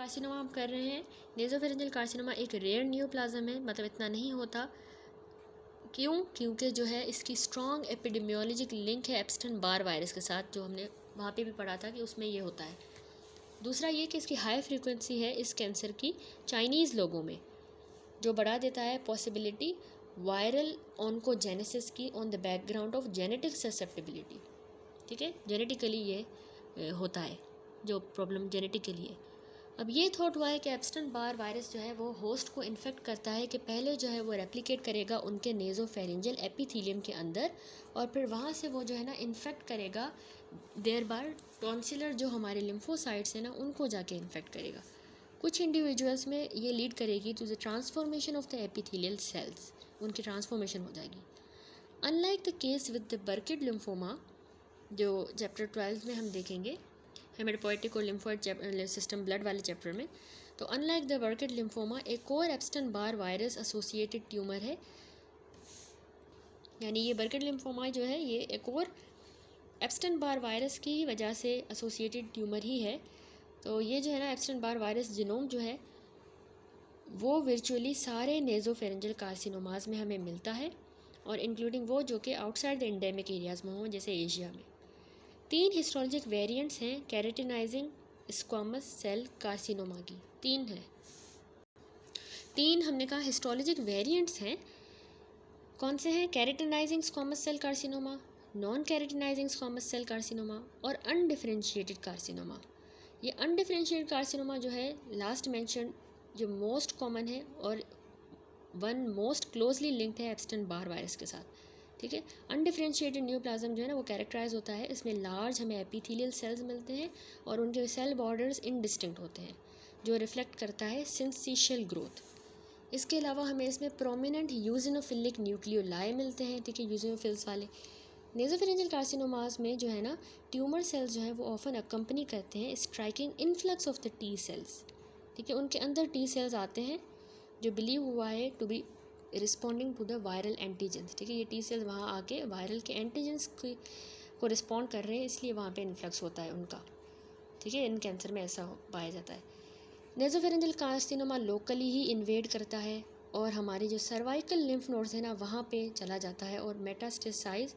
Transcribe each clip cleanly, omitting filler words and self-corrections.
Carcinoma हम कर रहे हैं। नेज़ोफेरेंजियल कार्सिनोमा एक रेयर न्यूप्लाज्म है, मतलब इतना नहीं होता। क्यों? क्योंकि जो है इसकी स्ट्रॉन्ग एपिडेमियोलॉजिक लिंक है एप्स्टन बार वायरस के साथ, जो हमने वहाँ पे भी पढ़ा था कि उसमें ये होता है। दूसरा ये कि इसकी हाई फ्रीक्वेंसी है इस कैंसर की चाइनीज़ लोगों में, जो बढ़ा देता है पॉसिबिलिटी वायरल ऑन्कोजेनेसिस की on the background of genetic susceptibility. ठीक है, जेनेटिकली ये होता है, जो प्रॉब्लम जेनेटिकली है। अब ये थॉट हुआ है कि एप्स्टन बार वायरस जो है वो होस्ट को इन्फेक्ट करता है कि पहले जो है वो रेप्लिकेट करेगा उनके नेज़ोफेरेंजियल एपिथेलियम के अंदर, और फिर वहाँ से वो जो है ना इन्फेक्ट करेगा देर बार टॉन्सिलर जो हमारे लिम्फोसाइट्स हैं ना उनको जाके इन्फेक्ट करेगा। कुछ इंडिविजुअल्स में ये लीड करेगी to the transformation of the epithelial cells, उनकी ट्रांसफॉर्मेशन हो जाएगी। Unlike the case with the Burkitt lymphoma, जो चैप्टर 12 में हम देखेंगे हेमेटोपोइटिक और लिम्फोइड सिस्टम ब्लड वाले चैप्टर में, तो अनलाइक द बर्किड लिम्फोमा एक और Epstein Barr virus associated tumour है। यानी ये बर्किड लिम्फोमा जो है ये एक और एप्स्टन बार वायरस की वजह से एसोसिएटेड ट्यूमर ही है। तो ये जो है ना एप्स्टन बार वायरस जिनोम जो है वो वर्चुअली सारे नेज़ोफेरेंजियल कार्सिनोमास में हमें मिलता है, और इंक्लूडिंग वो जो कि आउटसाइड द एंडेमिक एरियाज़ में हों, जैसे एशिया में। 3 हिस्टोलॉजिक वेरिएंट्स हैं कैरेटिनाइजिंग स्क्वामस सेल कार्सिनोमा की, 3 हैं। 3 हमने कहा हिस्टोलॉजिक वेरिएंट्स हैं। कौन से हैं? Keratinizing squamous cell carcinoma, non keratinizing squamous cell carcinoma और अनडिफरेंशिएटेड कार्सिनोमा। ये अनडिफरेंशिएटेड कार्सिनोमा जो है लास्ट मेंशन जो मोस्ट कॉमन है और वन मोस्ट क्लोजली लिंक्ड है एप्स्टन बार वायरस के साथ। ठीक है, अनडिफरेंशिएटेड न्यूप्लाज्म जो है ना वो कैरेक्टराइज होता है, इसमें लार्ज हमें एपिथेलियल सेल्स मिलते हैं और उनके सेल बॉर्डर्स इनडिस्टिंक्ट होते हैं, जो रिफ्लेक्ट करता है सिंसिशियल ग्रोथ। इसके अलावा हमें इसमें प्रोमिनेंट यूजिनोफिलिक न्यूक्लियोलाई मिलते हैं। ठीक है, यूजिनोफिल्स वाले। नेज़ोफेरेंजियल कार्सिनोमास में जो है ना ट्यूमर सेल्स जो है वो ऑफन अकम्पनी करते हैं striking influx of the T cells. ठीक है, उनके अंदर टी सेल्स आते हैं जो बिलीव हुआ है to be responding to the viral antigens. ठीक है, ये टी सेल्स वहाँ आके वायरल के एंटीजेंस को रिस्पॉन्ड कर रहे हैं, इसलिए वहाँ पे इन्फ्लक्स होता है उनका। ठीक है, इन कैंसर में ऐसा पाया जाता है। नेज़ोफेरेंजियल कार्सिनोमा लोकली ही इन्वेड करता है और हमारे जो सर्वाइकल लिम्फ नोड्स हैं ना वहाँ पे चला जाता है और मेटास्टेसाइज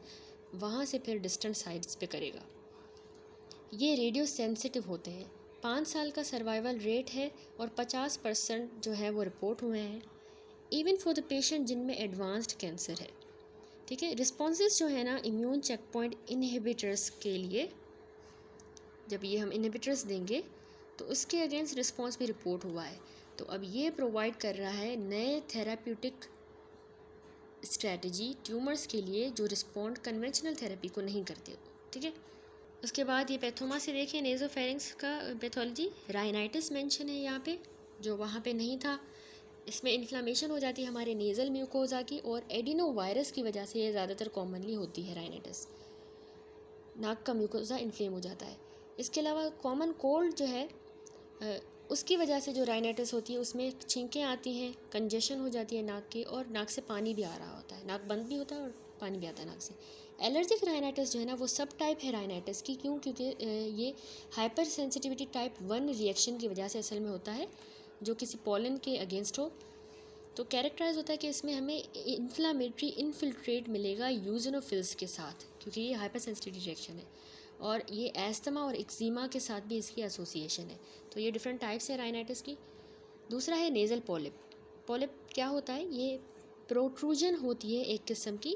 वहाँ से फिर डिस्टेंट साइड्स पे करेगा। ये रेडियो सेंसिटिव होते हैं। 5 साल का सर्वाइवल रेट है और 50% जो है वो रिपोर्ट हुए हैं, इवन फॉर द पेशेंट जिनमें एडवांस्ड कैंसर है। ठीक है, रिस्पॉन्सेज जो है ना इम्यून चेक पॉइंट इनहिबिटर्स के लिए, जब ये हम इनहिबिटर्स देंगे तो उसके अगेंस्ट रिस्पॉन्स भी रिपोर्ट हुआ है। तो अब ये प्रोवाइड कर रहा है नए थेराप्यूटिक स्ट्रैटेजी ट्यूमर्स के लिए जो रिस्पॉन्ड कन्वेंशनल थेरेपी को नहीं करते। ठीक है, उसके बाद ये पैथोमा से देखें नेज़ोफेरेंक्स का पैथोलॉजी। राइनाइटिस मेंशन है यहाँ पे, जो वहाँ पे नहीं था। इसमें इन्फ्लामेशन हो जाती है हमारे नेज़ल म्यूकोजा की, और एडिनो वायरस की वजह से ये ज़्यादातर कॉमनली होती है राइनाइटिस। नाक का म्यूकोजा इन्फ्लेम हो जाता है। इसके अलावा कॉमन कोल्ड जो है उसकी वजह से जो राइनाइटिस होती है उसमें छींकें आती हैं, कंजेशन हो जाती है नाक की, और नाक से पानी भी आ रहा होता है, नाक बंद भी होता है और पानी भी आता है नाक से। एलर्जिक राइनाइटिस जो है ना वो सब टाइप है राइनाइटिस की। क्यों? क्योंकि ये हाइपर सेंसिटिविटी टाइप 1 रिएक्शन की वजह से असल में होता है, जो किसी पॉलन के अगेंस्ट हो। तो कैरेक्टराइज होता है कि इसमें हमें इन्फ्लामेटरी इनफिल्ट्रेट मिलेगा यूजिनोफिल्स के साथ, क्योंकि ये हाइपर सेंसिटिविटी रिएक्शन है, और ये एस्थमा और एक्जिमा के साथ भी इसकी एसोसिएशन है। तो ये डिफरेंट टाइप्स है राइनाइटिस की। दूसरा है नेज़ल पॉलिप। पॉलिप क्या होता है? ये प्रोट्रूजन होती है एक किस्म की,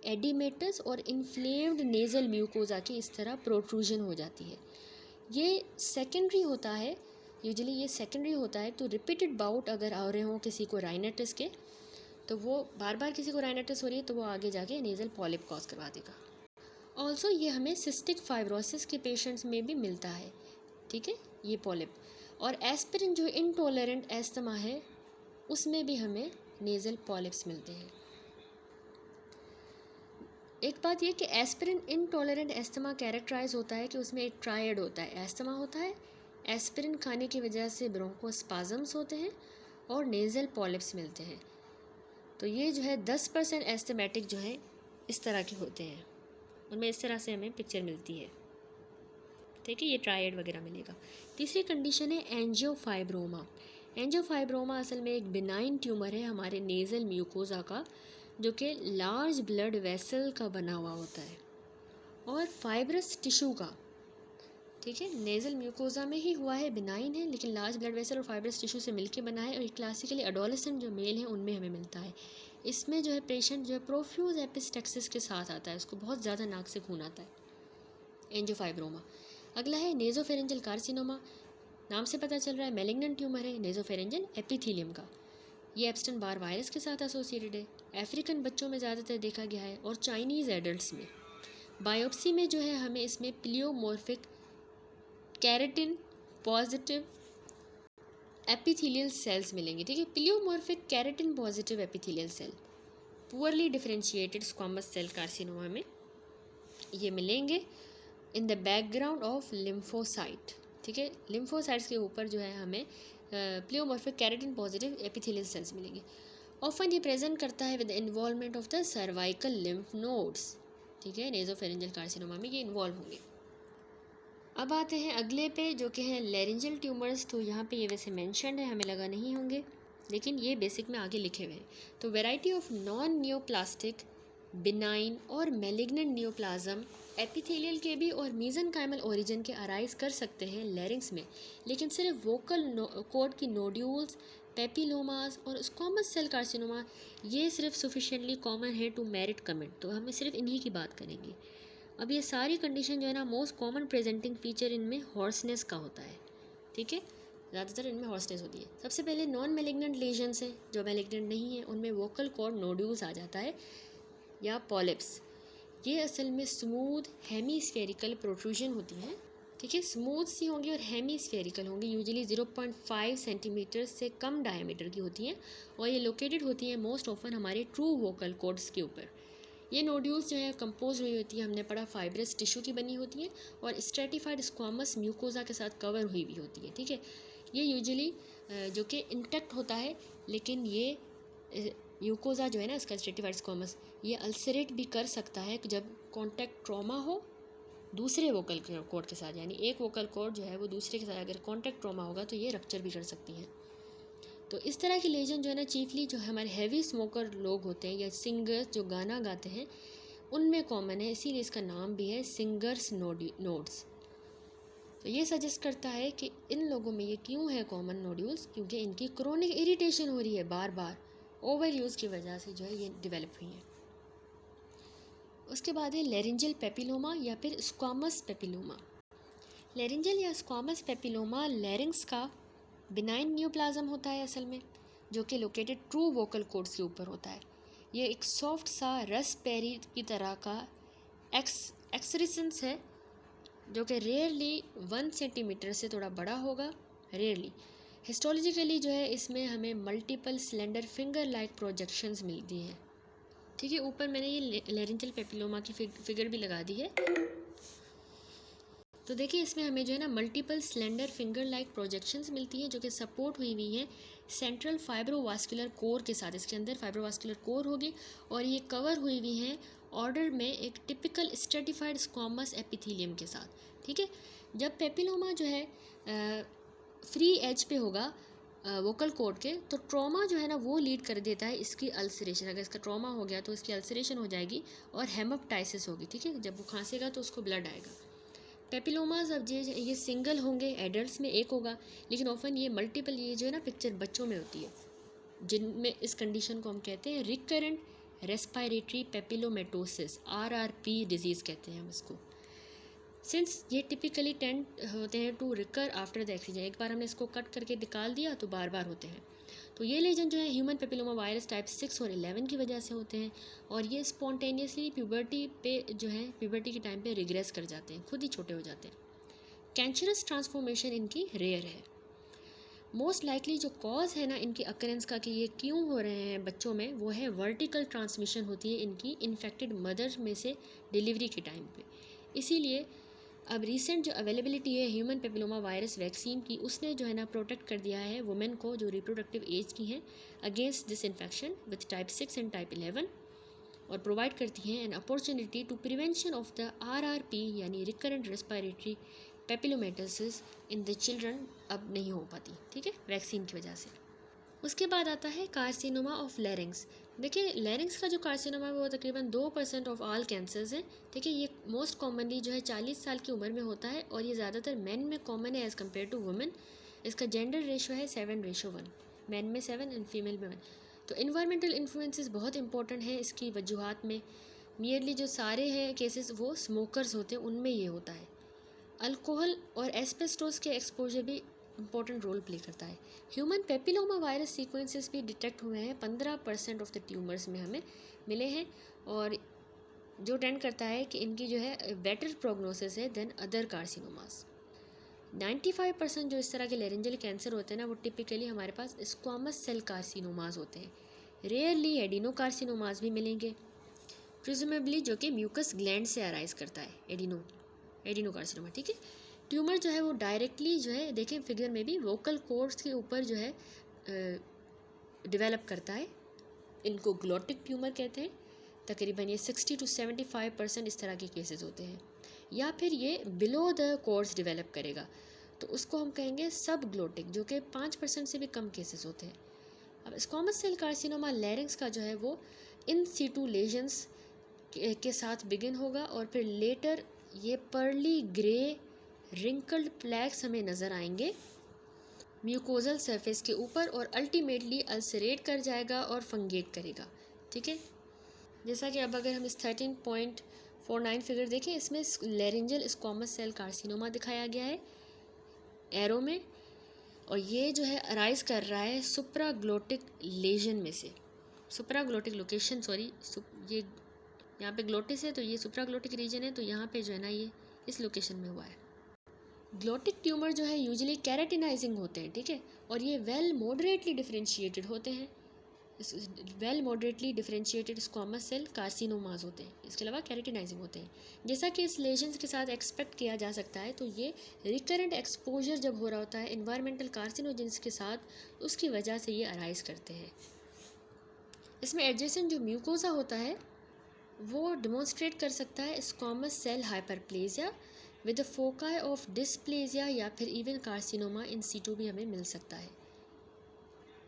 एडिमेटस और इन्फ्लेम्ड नेज़ल म्यूकोजा की इस तरह प्रोट्रूजन हो जाती है। ये सेकेंडरी होता है, यूजुअली ये सेकेंडरी होता है। तो रिपीटेड बाउट अगर आ रहे हों किसी को राइनाइटिस के, तो वो बार बार किसी को राइनाइटिस हो रही है तो वो आगे जाके नेज़ल पॉलिप कॉज करवा देगा। ऑल्सो ये हमें सिस्टिक फाइब्रोसिस के पेशेंट्स में भी मिलता है। ठीक है, ये पॉलिप। और एस्पिरिन जो इनटॉलरेंट एस्थमा है उसमें भी हमें नेज़ल पॉलिप्स मिलते हैं। एक बात ये कि एस्पिरिन इनटॉलरेंट एस्थमा कैरेक्टराइज होता है कि उसमें एक ट्रायड होता है, एस्थमा होता है, एस्पिरिन खाने की वजह से ब्रोंकोस्पाजम्स होते हैं और नेज़ल पॉलिप्स मिलते हैं। तो ये जो है 10% एस्थमेटिक जो है इस तरह के होते हैं, उनमें इस तरह से हमें पिक्चर मिलती है। ठीक है, ये ट्रायड वगैरह मिलेगा। तीसरी कंडीशन है एंजियोफाइब्रोमा। एंजियोफाइब्रोमा असल में एक बिनाइन ट्यूमर है हमारे नेज़ल म्यूकोजा का, जो कि लार्ज ब्लड वेसल का बना हुआ होता है और फाइब्रस टिश्यू का। ठीक है, नेज़ल म्यूकोजा में ही हुआ है, बिनाइन है, लेकिन लार्ज ब्लड वेसल और फाइब्रस टिश्यू से मिलके बना है और क्लासिकली एडोलेसेंट जो मेल हैं उनमें हमें मिलता है। इसमें जो है पेशेंट जो है प्रोफ्यूज एपिस्टेक्सिस के साथ आता है, उसको बहुत ज़्यादा नाक से खून आता है। एंजियोफाइब्रोमा। अगला है नेज़ोफेरेंजियल कार्सिनोमा। नाम से पता चल रहा है मैलिग्नेंट ट्यूमर है नेज़ोफेरेंजियल एपिथीलियम का। ये एप्स्टन बार वायरस के साथ एसोसिएटेड है। अफ्रीकन बच्चों में ज़्यादातर देखा गया है और चाइनीज़ एडल्ट्स में। बायोप्सी में जो है हमें इसमें pleomorphic keratin positive epithelial cells मिलेंगे। ठीक है, pleomorphic keratin positive epithelial cell poorly differentiated squamous cell carcinoma में ये मिलेंगे in the background of lymphocyte. ठीक है, लिम्फोसाइट्स के ऊपर जो है हमें pleomorphic keratin positive epithelial cells मिलेंगे। ऑफन ये प्रेजेंट करता है with involvement of the cervical lymph nodes. ठीक है, नेज़ोफेरेंजियल कार्सिनोमा में ये इन्वॉल्व होंगे। अब आते हैं अगले पे जो कि है लैरिंजियल ट्यूमर्स। तो यहाँ पे ये वैसे मेंशन्ड है, हमें लगा नहीं होंगे, लेकिन ये बेसिक में आगे लिखे हुए हैं। तो variety of non neoplastic benign और मैलिग्नेंट नियोप्लाज्म एपिथेलियल के भी और मीजनकाइमल ओरिजिन के अराइज कर सकते हैं लैरिंग्स में, लेकिन सिर्फ वोकल कोड की नोड्यूल्स, पेपिलोमास और स्क्वामस सेल कार्सिनोमा ये सिर्फ सफिशिएंटली कॉमन है टू मेरिट कमेंट। तो हम सिर्फ इन्हीं की बात करेंगे। अब ये सारी कंडीशन जो है ना, मोस्ट कॉमन प्रेजेंटिंग फीचर इनमें हॉर्सनेस का होता है। ठीक है, ज़्यादातर इनमें हॉर्सनेस होती है। सबसे पहले नॉन मैलिग्नेंट लेजन्स हैं, जो मैलिग्नेंट नहीं है उनमें वोकल कॉर्ड नोड्यूल्स आ जाता है या पॉलिप्स। ये असल में स्मूथ हेमीस्फेरिकल प्रोट्रूजन होती हैं। ठीक है, स्मूथ सी होंगी और हेमीस्फेरिकल होंगी, यूजुअली 0.5 सेंटीमीटर से कम डायमीटर की होती हैं और ये लोकेटेड होती हैं मोस्ट ऑफन हमारे ट्रू वोकल कॉर्ड्स के ऊपर। ये नोड्यूल्स जो है कंपोज हुई होती है, हमने पढ़ा फाइब्रस टिश्यू की बनी होती है और स्ट्रेटिफाइड स्क्वामस म्यूकोजा के साथ कवर हुई भी होती है। ठीक है, ये यूजुअली जो कि इंटैक्ट होता है, लेकिन ये म्यूकोजा जो है ना इसका स्ट्रेटिफाइड स्क्वामस, ये अल्सरेट भी कर सकता है जब कॉन्टैक्ट ट्रॉमा हो दूसरे वोकल कॉर्ड के साथ, यानी एक वोकल कॉर्ड जो है वो दूसरे के साथ अगर कॉन्टैक्ट ट्रॉमा होगा तो ये रप्चर भी कर सकती हैं। तो इस तरह के लेजन जो है ना, चीफली जो हमारे हैवी स्मोकर लोग होते हैं या सिंगर्स जो गाना गाते हैं उनमें कॉमन है, इसीलिए इसका नाम भी है सिंगर्स नोड्स। तो ये सजेस्ट करता है कि इन लोगों में ये क्यों है कॉमन नोड्यूल्स, क्योंकि इनकी क्रोनिक इरिटेशन हो रही है, बार बार ओवर यूज़ की वजह से जो है ये डेवलप हुई है। उसके बाद है लैरिंजियल पेपिलोमा या फिर स्क्वामस पेपिलोमा। लैरिंजियल या स्क्वामस पेपिलोमा लैरिंग्स का बिनाइन न्यूप्लाज्म होता है असल में, जो कि लोकेटेड ट्रू वोकल कॉर्ड्स के ऊपर होता है। ये एक सॉफ्ट सा रसपेरी की तरह का एक्सरेसेंस है, जो कि रेयरली 1 सेंटीमीटर से थोड़ा बड़ा होगा, रेयरली। हिस्टोलॉजिकली जो है इसमें हमें multiple cylinder finger like projections मिलती हैं। ठीक है, ऊपर मैंने ये लैरिंजियल पेपिलोमा की फिगर भी लगा दी है। तो देखिए इसमें हमें जो है ना multiple cylinder finger like projections मिलती हैं, जो कि सपोर्ट हुई हुई हैं सेंट्रल फाइब्रोवास्कुलर कोर के साथ। इसके अंदर फाइब्रोवास्कुलर कोर होगी और ये कवर हुई हुई हैं ऑर्डर में एक टिपिकल स्ट्रेटिफाइड स्क्वामस एपिथेलियम के साथ। ठीक है, जब पेपिलोमा जो है फ्री एज पे होगा वोकल कॉर्ड के, तो ट्रॉमा जो है ना वो लीड कर देता है इसकी अल्सरेशन। अगर इसका ट्रॉमा हो गया तो इसकी अल्सरेशन हो जाएगी और हेमोप्टाइसिस होगी। ठीक है, जब वो खांसेगा तो उसको ब्लड आएगा। पेपिलोमाज अब ये सिंगल होंगे, एडल्ट्स में एक होगा, लेकिन ऑफन ये मल्टीपल, ये जो है ना पिक्चर बच्चों में होती है, जिनमें इस कंडीशन को हम कहते हैं रिकरेंट रेस्पिरेटरी पेपिलोमेटोसिस, RRP डिजीज़ कहते हैं हम इसको। सिंस ये टिपिकली टेंड होते हैं to recur after the excision, एक बार हमने इसको कट करके निकाल दिया तो बार बार होते हैं। तो ये लेजन जो है ह्यूमन पेपिलोमा वायरस टाइप 6 और 11 की वजह से होते हैं और ये स्पॉन्टेनियसली प्यूबर्टी पे जो है प्यूबर्टी के टाइम पे रिग्रेस कर जाते हैं, खुद ही छोटे हो जाते हैं। कैंसरस ट्रांसफॉर्मेशन इनकी रेयर है। मोस्ट लाइकली जो कॉज है ना इनकी अकरेंस का कि ये क्यों हो रहे हैं बच्चों में, वो है वर्टिकल ट्रांसमिशन होती है इनकी इन्फेक्टेड मदर में से डिलीवरी के टाइम पे। इसीलिए अब रिसेंट जो अवेलेबिलिटी है ह्यूमन पेपिलोमा वायरस वैक्सीन की, उसने जो है ना प्रोटेक्ट कर दिया है वुमेन को जो रिप्रोडक्टिव एज की हैं against this infection with type 6 and type 11, और प्रोवाइड करती हैं an opportunity to prevention of the RRP यानी recurrent respiratory papillomatosis in the children अब नहीं हो पाती, ठीक है, वैक्सीन की वजह से। उसके बाद आता है कार्सिनोमा ऑफ लैरिंग्स। देखिए लैरिंग्स का जो कार्सिनोमा है वो तकरीबन 2% ऑफ ऑल कैंसर्स हैं, ठीक है। ये मोस्ट कॉमनली जो है 40 साल की उम्र में होता है और ये ज़्यादातर मेन में कॉमन है एज़ कम्पेयर टू वुमेन। इसका जेंडर रेशो है 7:1, मैन में 7 एंड फीमेल में 1। तो इन्वायरमेंटल इन्फ्लुएंसेस बहुत इंपॉर्टेंट हैं इसकी वजूहात में। नियरली जो सारे हैं केसेस वो स्मोकर्स होते हैं, उनमें ये होता है। अल्कोहल और एस्बेस्टोस के एक्सपोजर भी इंपॉर्टेंट रोल प्ले करता है। ह्यूमन पेपिलोमा वायरस सीक्वेंसेस भी डिटेक्ट हुए हैं 15% ऑफ द ट्यूमर्स में हमें मिले हैं, और जो टेंड करता है कि इनकी जो है बेटर प्रोग्नोसिस है देन अदर कार्सिनोमास। 95% जो इस तरह के लेरेंजल कैंसर होते हैं ना, वो टिपिकली हमारे पास स्क्वामस सेल कार्सिनोमास होते हैं। रेयरली एडिनो कार्सिनोमास भी मिलेंगे, प्रिजुमेबली जो कि म्यूकस ग्लैंड से अराइज करता है एडिनो कार्सिनोमा, ठीक है। ट्यूमर जो है वो डायरेक्टली जो है देखें फिगर में भी वोकल कॉर्ड्स के ऊपर जो है डेवलप करता है। इनको ग्लोटिक ट्यूमर कहते हैं। तकरीबन ये 60 to 75% इस तरह के केसेस होते हैं। या फिर ये बिलो द कॉर्ड्स डेवलप करेगा तो उसको हम कहेंगे सब ग्लोटिक, जो कि 5% से भी कम केसेस होते हैं। अब स्क्वामस सेल कार्सिनोमा लैरिंग्स का जो है वो इन सीटू लेजन्स के साथ बिगिन होगा और फिर लेटर ये पर्ली ग्रे रिंकल्ड प्लैक्स हमें नज़र आएंगे म्यूकोजल सरफेस के ऊपर, और अल्टीमेटली अल्सरेट कर जाएगा और फंगेट करेगा, ठीक है। जैसा कि अब अगर हम इस 13.49 फिगर देखें, इसमें लैरिंजल स्क्वामस सेल कार्सिनोमा दिखाया गया है एरो में, और ये जो है अराइज कर रहा है सुप्राग्लोटिक लेजन में से, सुप्राग्लोटिक लोकेशन, सॉरी, ये यहाँ पे ग्लोटिस है तो ये सुप्राग्लोटिक रीजन है, तो यहाँ पे जो है ना ये इस लोकेशन में हुआ है। ग्लोटिक ट्यूमर जो है यूजुअली कैरेटिनाइजिंग होते हैं, ठीक है, और ये वेल मॉडरेटली डिफरेंशिएटेड होते हैं। Well moderately differentiated squamous cell carcinomas होते हैं, इसके अलावा कैरेटिनाइजिंग होते हैं। जैसा कि इस लेजन्स के साथ एक्सपेक्ट किया जा सकता है, तो ये रिकरेंट एक्सपोजर जब हो रहा होता है इन्वायरमेंटल कार्सिनोजेंस के साथ, उसकी वजह से ये अराइज करते हैं। इसमें एडजेसेंट जो म्यूकोसा होता है वो डिमॉन्स्ट्रेट कर सकता है squamous cell hyperplasia with the foci of dysplasia, या फिर इवन कार्सिनोमा इन सीटू भी हमें मिल सकता है।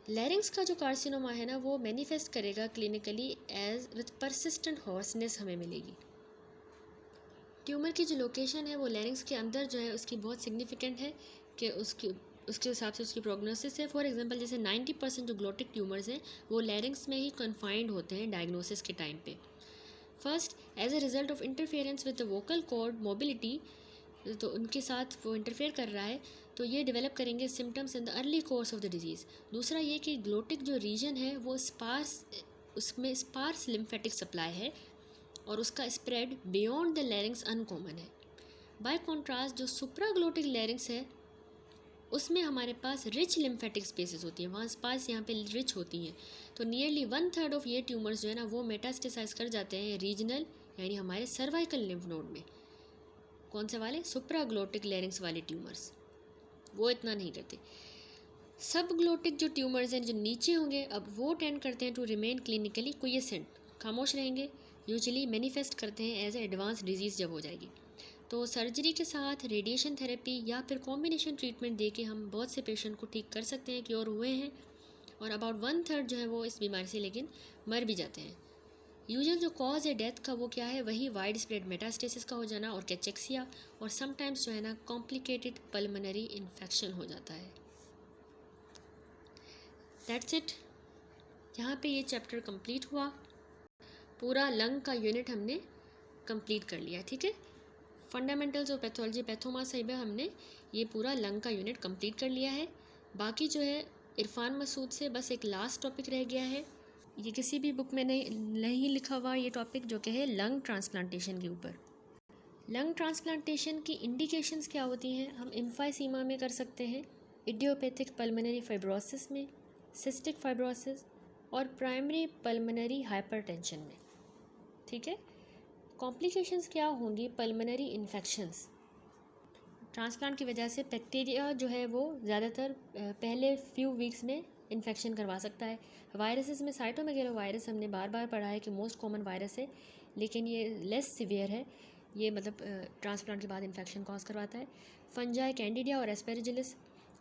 लैरिंग्स का जो कार्सिनोमा है ना वो मैनिफेस्ट करेगा clinically as with persistent hoarseness हमें मिलेगी। ट्यूमर की जो लोकेशन है वो लैरिंग्स के अंदर जो है उसकी बहुत सिग्निफिकेंट है कि उसके हिसाब से उसकी प्रोग्नोसिस है। फॉर एग्जांपल जैसे 90% जो ग्लोटिक ट्यूमर्स हैं वो लैरिंग्स में ही कन्फाइंड होते हैं डायग्नोसिस के टाइम पे। First, as a result of interference with the vocal cord mobility, तो उनके साथ वो इंटरफेयर कर रहा है, तो ये डेवलप करेंगे symptoms in the early course of the disease. दूसरा ये कि ग्लोटिक जो रीजन है वो उसमें स्पार्स लिम्फेटिक सप्लाई है और उसका spread beyond the larynx uncommon है। बाय कॉन्ट्रास्ट जो सुप्राग्लोटिक लैरिंग्स है उसमें हमारे पास रिच लिम्फेटिक स्पेसेस होती हैं, वहाँ स्पार्स यहाँ पे रिच होती हैं। तो नियरली 1/3 ऑफ ये ट्यूमर्स जो है ना वो मेटास्टेसाइज कर जाते हैं रीजनल यानी हमारे सर्वाइकल लिम्फ नोड में। कौन से वाले? सुप्राग्लोटिक लैरिंग्स वाले ट्यूमर्स, वो इतना नहीं करते। सब ग्लोटिक जो ट्यूमर्स हैं जो नीचे होंगे अब वो टेंड करते हैं टू रिमेन क्लिनिकली क्विएसेंट, खामोश रहेंगे, यूजुअली मैनिफेस्ट करते हैं एज ए एडवांस डिजीज़ जब हो जाएगी। तो सर्जरी के साथ रेडिएशन थेरेपी या फिर कॉम्बिनेशन ट्रीटमेंट दे के हम बहुत से पेशेंट को ठीक कर सकते हैं, क्योर हुए हैं, और अबाउट 1/3 जो है वो इस बीमारी से लेकिन मर भी जाते हैं। यूजुअल जो कॉज है डेथ का वो क्या है? वही वाइड स्प्रेड मेटास्टेसिस का हो जाना और कैचेक्सिया, और समटाइम्स जो है ना कॉम्प्लिकेटेड पल्मोनरी इन्फेक्शन हो जाता है। दैट्स इट, यहाँ पे ये चैप्टर कंप्लीट हुआ। पूरा लंग का यूनिट हमने कंप्लीट कर लिया, ठीक है। फंडामेंटल्स ऑफ पैथोलॉजी पैथोमा से हमने ये पूरा लंग का यूनिट कंप्लीट कर लिया है। बाकी जो है इरफान मसूद से बस एक लास्ट टॉपिक रह गया है, ये किसी भी बुक में नहीं लिखा हुआ ये टॉपिक, जो कि है लंग ट्रांसप्लांटेशन के ऊपर। लंग ट्रांसप्लांटेशन की इंडिकेशंस क्या होती हैं? हम एम्फाइसीमा में कर सकते हैं, इडियोपैथिक पल्मोनरी फाइब्रोसिस में, सिस्टिक फाइब्रोसिस और प्राइमरी पल्मोनरी हाइपरटेंशन में, ठीक है। कॉम्प्लिकेशंस क्या होंगी? पल्मोनरी इन्फेक्शंस, ट्रांसप्लांट की वजह से बैक्टीरिया जो है वो ज़्यादातर पहले फ्यू वीक्स में इन्फेक्शन करवा सकता है। वायरसेस में साइटोमेगालो वायरस हमने बार बार पढ़ा है कि मोस्ट कॉमन वायरस है, लेकिन ये लेस सिवियर है। ये मतलब ट्रांसप्लांट के बाद इन्फेक्शन कॉज करवाता है। फंजाई, कैंडिडिया और एस्पेरजिलस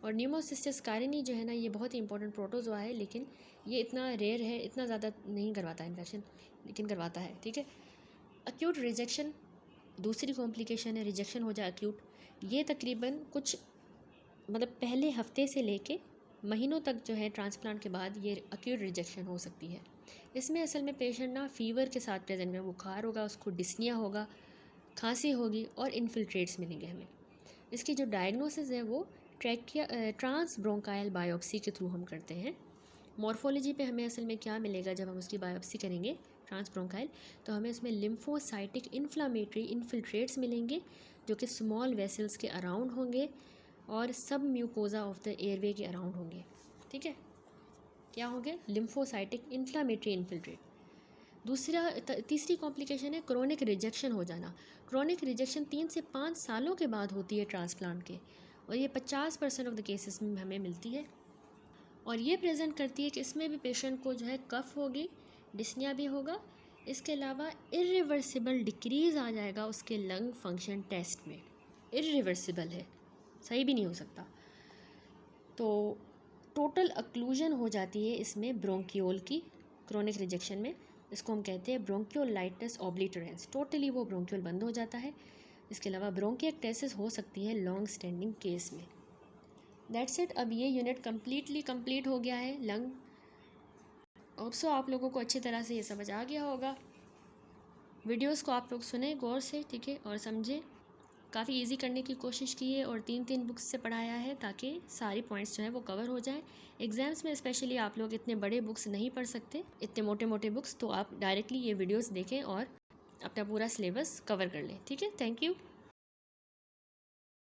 और न्यूमोसिस्टिस कारिनी जो है ना, ये बहुत ही इंपॉर्टेंट प्रोटोजोआ है, लेकिन ये इतना रेयर है, इतना ज़्यादा नहीं करवाता इन्फेक्शन, लेकिन करवाता है। ठीक है। एक्यूट रिजेक्शन दूसरी कॉम्प्लिकेशन है, रिजेक्शन हो जाए एक्यूट। ये तकरीबन कुछ मतलब पहले हफ्ते से लेके महीनों तक जो है ट्रांसप्लांट के बाद ये एक्यूट रिजेक्शन हो सकती है। इसमें असल में पेशेंट ना फीवर के साथ प्रेजेंट में बुखार होगा, उसको डिस्निया होगा, खांसी होगी और इन्फिल्ट्रेट्स मिलेंगे हमें। इसकी जो डायग्नोसिस है वो ट्रांस ब्रोंकायल बायोप्सी के थ्रू हम करते हैं। मॉर्फोलॉजी पे हमें असल में क्या मिलेगा जब हम उसकी बायोप्सी करेंगे ट्रांस ब्रोंकायल, तो हमें उसमें लिम्फोसाइटिक इन्फ्लामेटरी इन्फिल्ट्रेट्स मिलेंगे जो कि स्मॉल वेसल्स के अराउंड होंगे और सब म्यूकोजा ऑफ द एयरवे के अराउंड होंगे। ठीक है, क्या होंगे? Lymphocytic inflammatory infiltrate. तीसरी कॉम्प्लिकेशन है क्रोनिक रिजेक्शन हो जाना। क्रोनिक रिजेक्शन 3 से 5 सालों के बाद होती है ट्रांसप्लांट के, और ये 50% ऑफ द केसेस में हमें मिलती है। और ये प्रेजेंट करती है कि इसमें भी पेशेंट को जो है कफ होगी, डिस्निया भी होगा, इसके अलावा इरिवर्सिबल डिक्रीज़ आ जाएगा उसके लंग फंक्शन टेस्ट में। इरिवर्सिबल है, सही भी नहीं हो सकता। तो टोटल अक्लूजन हो जाती है इसमें ब्रोंकियोल की क्रोनिक रिजेक्शन में। इसको हम कहते हैं ब्रोंकियोलाइटिस ऑब्लिटरेंस। टोटली वो ब्रोंकियोल बंद हो जाता है। इसके अलावा ब्रोंकिएक्टेसिस हो सकती है लॉन्ग स्टैंडिंग केस में। That's it. अब ये यूनिट कंप्लीट हो गया है लंग। ऑप्सो आप लोगों को अच्छी तरह से ये समझ आ गया होगा। वीडियोस को आप लोग सुने गौर से, ठीक है, और समझें। काफ़ी इजी करने की कोशिश की है और 3 बुक्स से पढ़ाया है ताकि सारी पॉइंट्स जो हैं वो कवर हो जाए। एग्ज़ाम्स में स्पेशली आप लोग इतने बड़े बुक्स नहीं पढ़ सकते, इतने मोटे मोटे बुक्स, तो आप डायरेक्टली ये वीडियोस देखें और अपना पूरा सिलेबस कवर कर लें। ठीक है, थैंक यू।